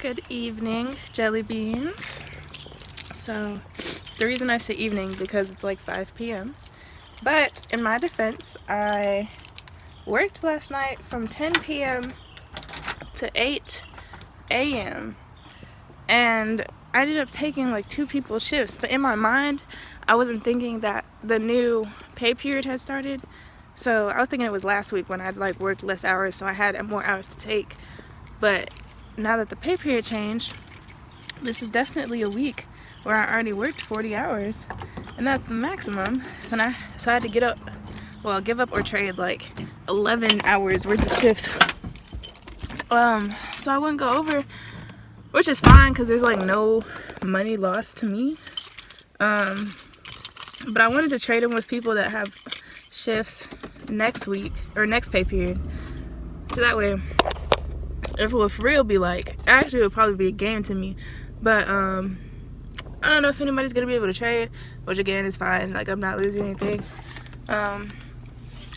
Good evening, jelly beans. So the reason I say evening because it's like 5 p.m. But in my defense, I worked last night from 10 p.m. to 8 a.m. and I ended up taking like 2 people's shifts. But in my mind, I wasn't thinking that the new pay period had started. So I was thinking it was last week when I'd like worked less hours, so I had more hours to take. But now that the pay period changed, this is definitely a week where I already worked 40 hours, and that's the maximum. So I had to give up or trade like 11 hours worth of shifts. So I wouldn't go over, which is fine because there's like no money lost to me. But I wanted to trade them with people that have shifts next week or next pay period, so that way if it would for real be like, actually it would probably be a game to me, but I don't know if anybody's gonna be able to trade, which again is fine, like I'm not losing anything,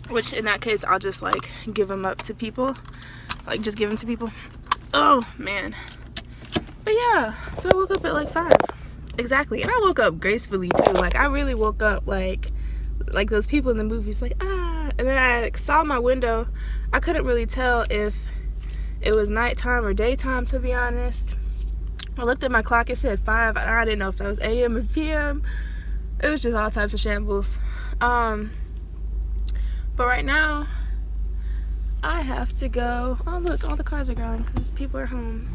which in that case I'll just like give them up to people, like just give them to people. Oh man. But yeah, so I woke up at like 5 exactly, and I woke up gracefully too. Like I really woke up like those people in the movies, like and then I like, saw my window. I couldn't really tell if it was nighttime or daytime, to be honest. I looked at my clock, it said 5, and I didn't know if that was AM or PM. It was just all types of shambles. But right now, I have to go. Oh look, all the cars are gone because people are home.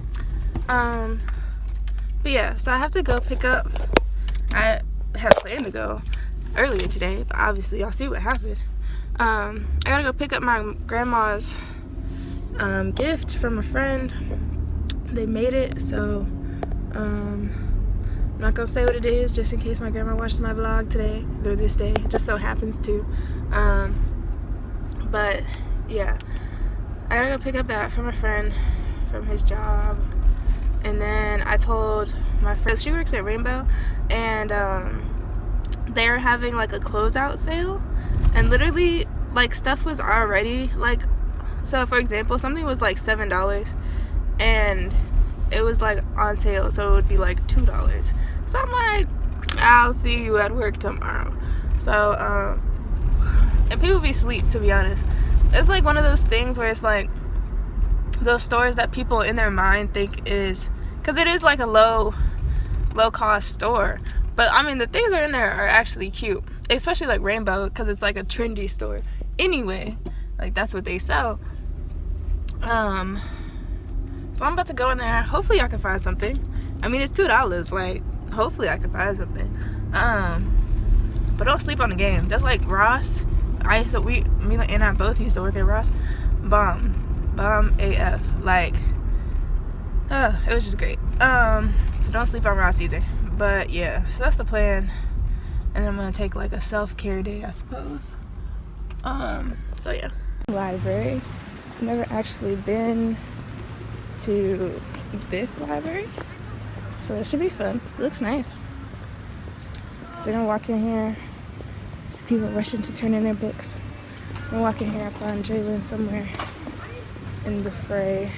But yeah, so I have to go pick up. I had planned to go earlier today, but obviously y'all see what happened. I gotta go pick up my grandma's gift from a friend. They made it, so I'm not gonna say what it is just in case my grandma watches my vlog today or this day. It just so happens to. But yeah, I gotta go pick up that from a friend from his job. And then I told my friend, she works at Rainbow, and they're having like a closeout sale, and literally like stuff was already like, so for example, something was like $7 and it was like on sale, so it would be like $2. So I'm like, I'll see you at work tomorrow. So and people be asleep, to be honest. It's like one of those things where it's like those stores that people in their mind think is, because it is like a low cost store, but I mean the things that are in there are actually cute, especially like Rainbow, because it's like a trendy store anyway, like that's what they sell. So I'm about to go in there. Hopefully I can find something. I mean, it's $2, like hopefully I can find something. But don't sleep on the game. That's like Ross. Me and I both used to work at Ross. Bomb AF. Like it was just great. So don't sleep on Ross either. But yeah, so that's the plan. And I'm gonna take like a self-care day, I suppose. So yeah. Library. I've never actually been to this library, so it should be fun. It looks nice. So I'm gonna walk in here, see people rushing to turn in their books. I'm gonna walk in here and find Jalen somewhere in the fray.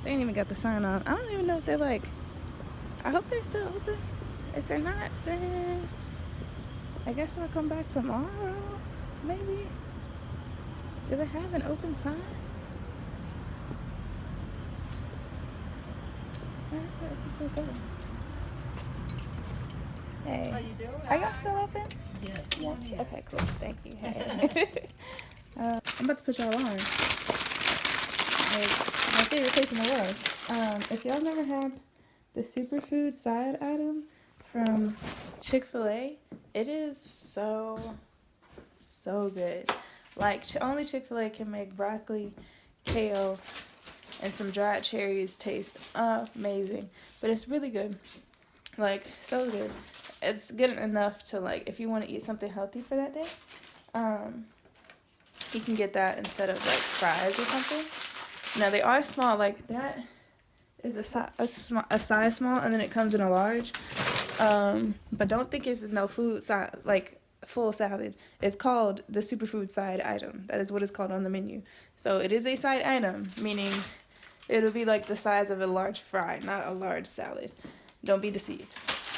They ain't even got the sign on. I don't even know if they're like, I hope they're still open. If they're not, then I guess I'll come back tomorrow, maybe. Do they have an open sign? Where is that open sign? Hey. How you doing? Are y'all still open? Yes. Yes. Okay, cool. Thank you. Hey. I'm about to put y'all on. Like, my favorite place in the world. If y'all never had the superfood side item from Chick-fil-A, it is so good. Like, only Chick-fil-A can make broccoli, kale, and some dried cherries taste amazing. But it's really good. Like, so good. It's good enough to, like, if you want to eat something healthy for that day, you can get that instead of, like, fries or something. Now, they are small. Like, that is a size small, and then it comes in a large. But don't think it's no food size, like full salad. It's called the superfood side item. That is what it's called on the menu. So it is a side item, meaning it'll be like the size of a large fry, not a large salad. Don't be deceived.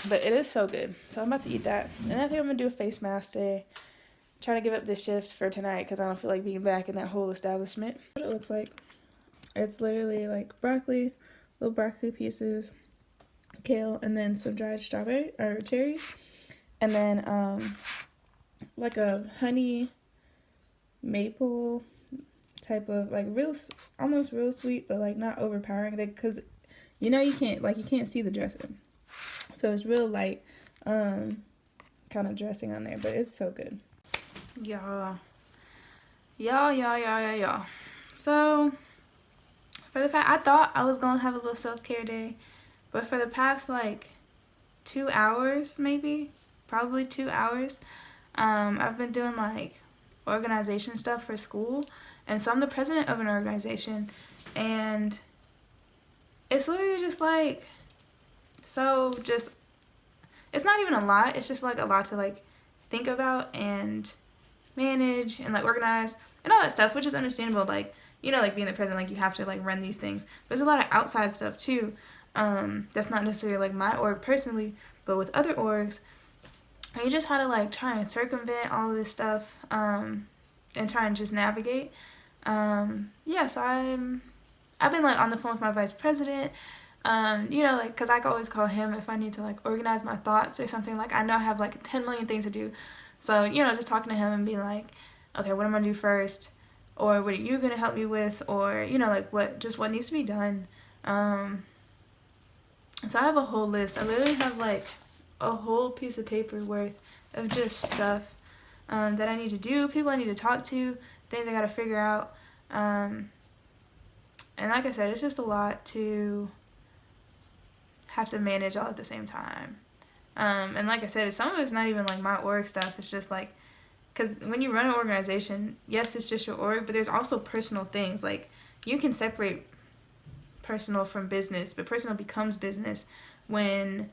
But it is so good. So I'm about to eat that. And I think I'm going to do a face mask today. Trying to give up this shift for tonight because I don't feel like being back in that whole establishment. What it looks like. It's literally like broccoli, little broccoli pieces, kale, and then some dried strawberry or cherries. And then like a honey maple type of like almost real sweet, but like not overpowering. Because you can't see the dressing, so it's real light kind of dressing on there, but it's so good. Y'all. So for the fact I thought I was gonna have a little self-care day, but for the past like 2 hours, probably 2 hours, I've been doing like organization stuff for school. And so I'm the president of an organization, and it's literally just like, it's not even a lot. It's just like a lot to like think about and manage and like organize and all that stuff, which is understandable. Like, like being the president, like you have to like run these things. But there's a lot of outside stuff too. That's not necessarily like my org personally, but with other orgs, and you just have to like try and circumvent all of this stuff, and try and just navigate. So I've been like on the phone with my vice president, like, cause I can always call him if I need to like organize my thoughts or something. Like I know I have like 10 million things to do. So, just talking to him and being like, okay, what am I gonna do first? Or what are you gonna help me with? Or, like what needs to be done. So I have a whole list. I literally have like a whole piece of paper worth of just stuff, that I need to do, people I need to talk to, things I gotta figure out. And like I said, it's just a lot to have to manage all at the same time. And like I said, some of it's not even like my org stuff. It's just like, because when you run an organization, yes, it's just your org, but there's also personal things. Like you can separate personal from business, but personal becomes business when,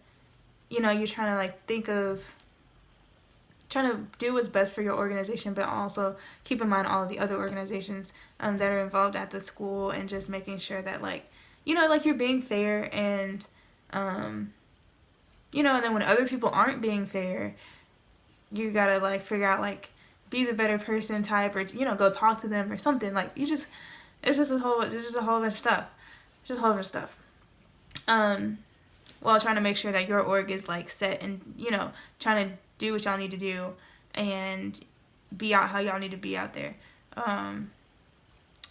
you're trying to like trying to do what's best for your organization, but also keep in mind all of the other organizations that are involved at the school, and just making sure that like, like you're being fair, and and then when other people aren't being fair, you gotta like figure out like be the better person type, or go talk to them or something. Like it's just a whole bunch of stuff. While trying to make sure that your org is like set, and trying to do what y'all need to do and be out how y'all need to be out there.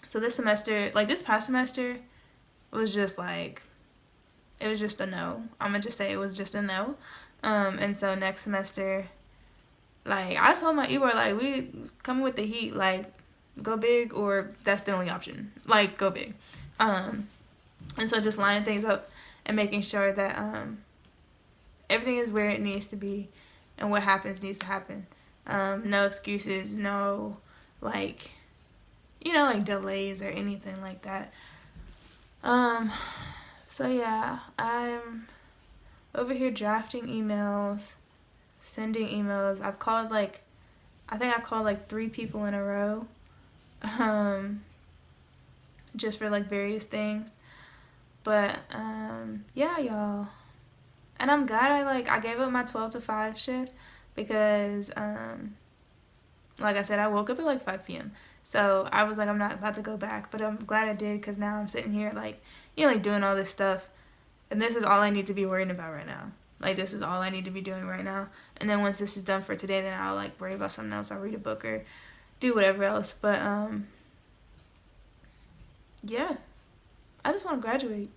So this past semester was just like, it was just a no. I'm gonna just say it was just a no. And so next semester, like I told my Ebor, like we coming with the heat, like go big, or that's the only option. Like go big. And so just lining things up and making sure that everything is where it needs to be, and what happens needs to happen. No excuses, no like delays or anything like that. So yeah, I'm over here drafting emails, sending emails. I think I called like 3 people in a row, just for like various things. But yeah, y'all. And I'm glad I gave up my 12 to 5 shift, because like I said, I woke up at like 5 p.m. So I was like, I'm not about to go back, but I'm glad I did, because now I'm sitting here like, like doing all this stuff, and this is all I need to be worrying about right now. Like this is all I need to be doing right now. And then once this is done for today, then I'll like worry about something else. I'll read a book or do whatever else. But yeah, I just want to graduate.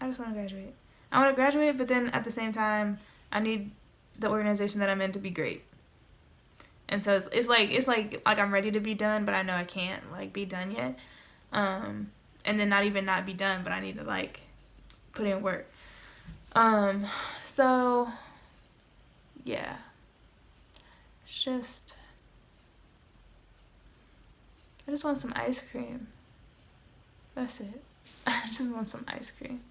I want to graduate, but then at the same time, I need the organization that I'm in to be great. And so it's like I'm ready to be done, but I know I can't like be done yet. And then not be done, but I need to like put in work. So yeah, it's just, I just want some ice cream. That's it. I just want some ice cream.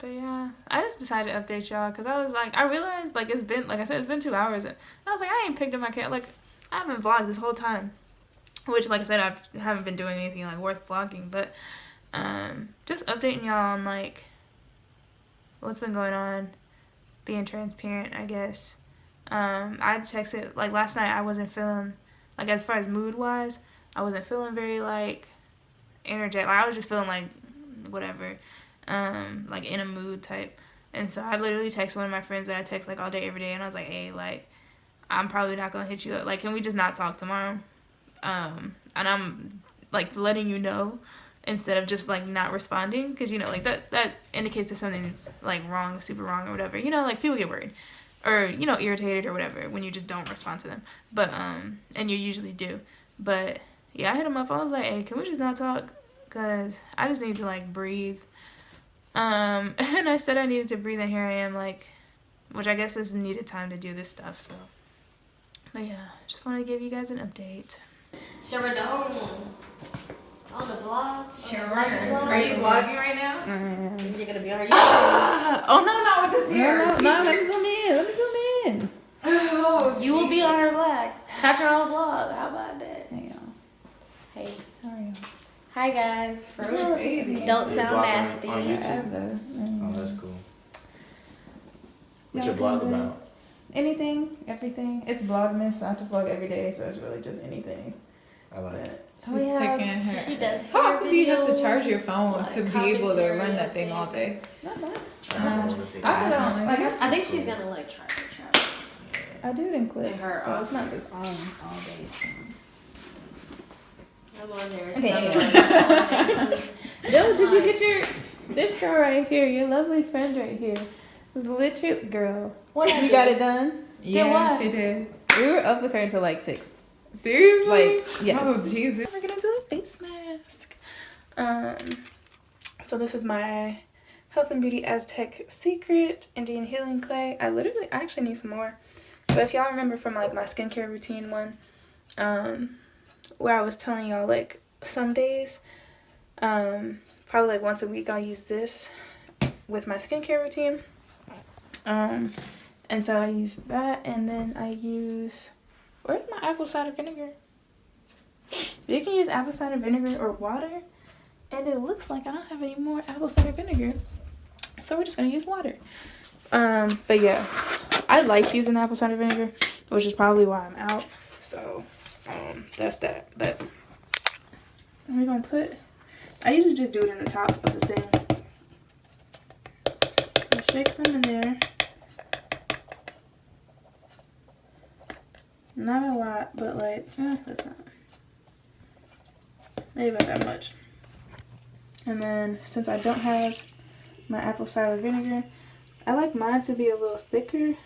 But yeah, I just decided to update y'all because I was like, I realized like it's been, like I said, it's been 2 hours, and I was like, I ain't picked up my camera. Like, I haven't vlogged this whole time, which, like I said, I haven't been doing anything like worth vlogging. But just updating y'all on like what's been going on, being transparent, I guess. I texted, like, last night I wasn't feeling, like, as far as mood wise, I wasn't feeling very like energetic. Like, I was just feeling like whatever, like in a mood type. And so I literally texted one of my friends that I text like all day every day, and I was like, hey, like, I'm probably not gonna hit you up, like, can we just not talk tomorrow? And I'm like letting you know instead of just like not responding, because you know, like that indicates that something's like wrong, super wrong, or whatever. You know, like, people get worried or, you know, irritated or whatever when you just don't respond to them. But and you usually do. But yeah, I hit him up. I was like, hey, can we just not talk? Because I just need to, like, breathe. And I said I needed to breathe, and here I am, like, which I guess is needed time to do this stuff, so. But yeah, just wanted to give you guys an update. Sure, don't. On the vlog? Sure. Are you vlogging right now? You're gonna be on YouTube. Oh, no, not with this hair. No, let me zoom in. Let me zoom in. Oh, You will be on her vlog. Catch her on vlog. How about that? Hey, Hey. how are you? Hi, guys. Oh, baby. Don't sound nasty. On YouTube? Oh, that's cool. What's your blog about? Anything, everything. It's Vlogmas, so I have to vlog every day, so it's really just anything. I like it. She's taking her. She does. How often do you have to charge your videos, phone like to be able to commentary run that and thing all day? Not bad. I think she's gonna like try it. I do it in clips, her so off. it's not just on all day. I'm on there. Okay. No, did you get your, this girl right here, your lovely friend right here, was literally, girl, What you got it done? Yeah, what? she did. We were up with her until like 6. Seriously? Like, yes. Oh, Jesus. We're gonna do a face mask. So this is my Health and Beauty Aztec Secret Indian Healing Clay. I actually need some more. But if y'all remember from like my skincare routine one, where I was telling y'all like some days, probably like once a week I'll use this with my skincare routine. And so I use that, and then I use, where's my apple cider vinegar? You can use apple cider vinegar or water, and it looks like I don't have any more apple cider vinegar, so we're just gonna use water. But yeah, I like using apple cider vinegar, which is probably why I'm out. So that's that. But we're gonna put, I usually just do it in the top of the thing. So shake some in there. Not a lot, but like, that's not, maybe not that much. And then since I don't have my apple cider vinegar, I like mine to be a little thicker,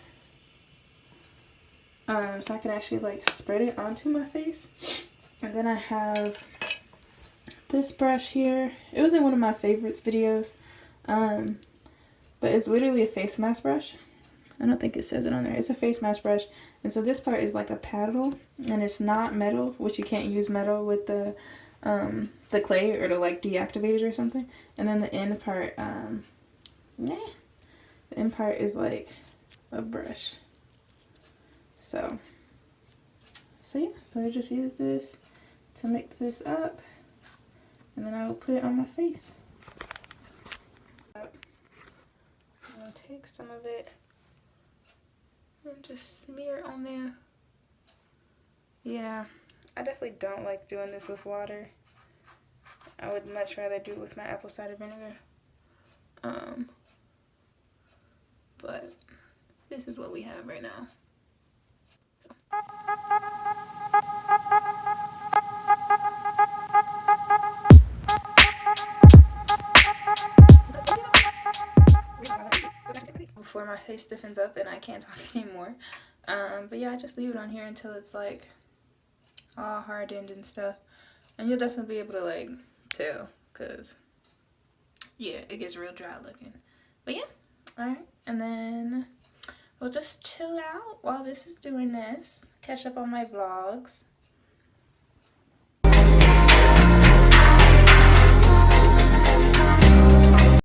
so I can actually like spread it onto my face. And then I have this brush here. It was in one of my favorites videos, but it's literally a face mask brush. I don't think it says it on there. It's a face mask brush. And so this part is like a paddle, and it's not metal, which you can't use metal with the clay or to like deactivate it or something. And then the end part, the end part is like a brush. So yeah, so I just use this to mix this up, and then I will put it on my face. I'm gonna take some of it and just smear it on there. Yeah, I definitely don't like doing this with water. I would much rather do it with my apple cider vinegar. But this is what we have right now. So. Before my face stiffens up and I can't talk anymore. But yeah, I just leave it on here until it's like all hardened and stuff. And you'll definitely be able to like tell, cause yeah, it gets real dry looking. But yeah, alright. And then we'll just chill out while this is doing this. Catch up on my vlogs.